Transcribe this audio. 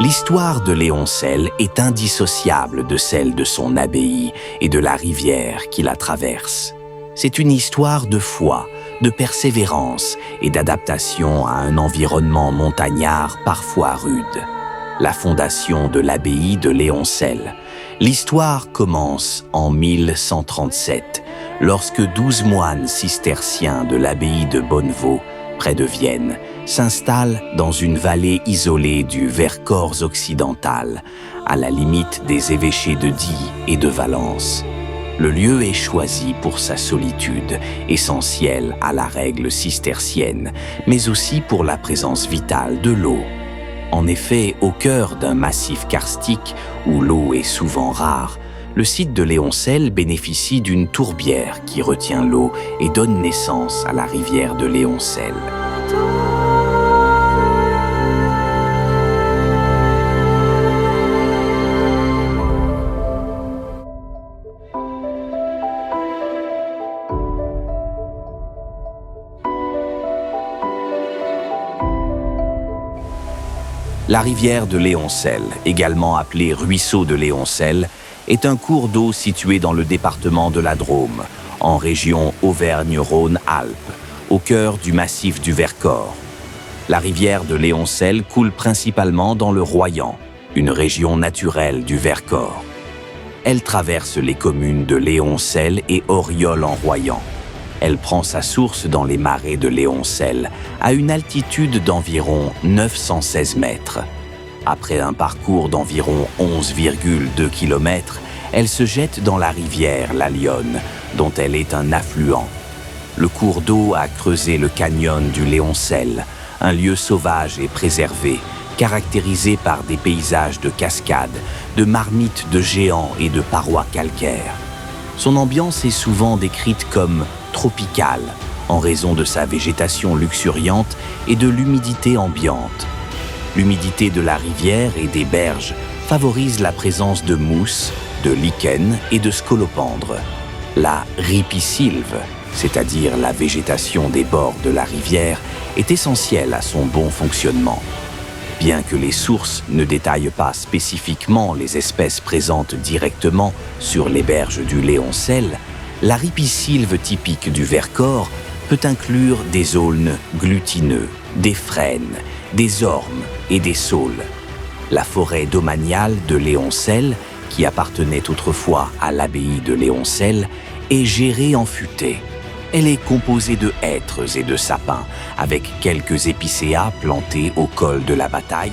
L'histoire de Léoncelle est indissociable de celle de son abbaye et de la rivière qui la traverse. C'est une histoire de foi, de persévérance et d'adaptation à un environnement montagnard parfois rude. La fondation de l'abbaye de Léoncelle. L'histoire commence en 1137, lorsque 12 moines cisterciens de l'abbaye de Bonnevaux, près de Vienne, s'installent dans une vallée isolée du Vercors occidental, à la limite des évêchés de Die et de Valence. Le lieu est choisi pour sa solitude, essentielle à la règle cistercienne, mais aussi pour la présence vitale de l'eau. En effet, au cœur d'un massif karstique où l'eau est souvent rare, le site de Léoncelle bénéficie d'une tourbière qui retient l'eau et donne naissance à la rivière de Léoncelle. La rivière de Léoncelle, également appelée ruisseau de Léoncelle, est un cours d'eau situé dans le département de la Drôme, en région Auvergne-Rhône-Alpes, au cœur du massif du Vercors. La rivière de Léoncelle coule principalement dans le Royan, une région naturelle du Vercors. Elle traverse les communes de Léoncelle et Auriol-en-Royan. Elle prend sa source dans les marais de Léoncelle, à une altitude d'environ 916 mètres. Après un parcours d'environ 11,2 km, elle se jette dans la rivière la Lyonne, dont elle est un affluent. Le cours d'eau a creusé le canyon du Léoncelle, un lieu sauvage et préservé, caractérisé par des paysages de cascades, de marmites de géants et de parois calcaires. Son ambiance est souvent décrite comme tropicale, en raison de sa végétation luxuriante et de l'humidité ambiante. L'humidité de la rivière et des berges favorise la présence de mousse, de lichen et de scolopendres. La ripisylve, c'est-à-dire la végétation des bords de la rivière, est essentielle à son bon fonctionnement. Bien que les sources ne détaillent pas spécifiquement les espèces présentes directement sur les berges du Léoncelle, la ripisylve typique du Vercors peut inclure des aulnes glutineux, des frênes, des ormes et des saules. La forêt domaniale de Léoncelle, qui appartenait autrefois à l'abbaye de Léoncelle, est gérée en futaie. Elle est composée de hêtres et de sapins, avec quelques épicéas plantés au col de la Bataille.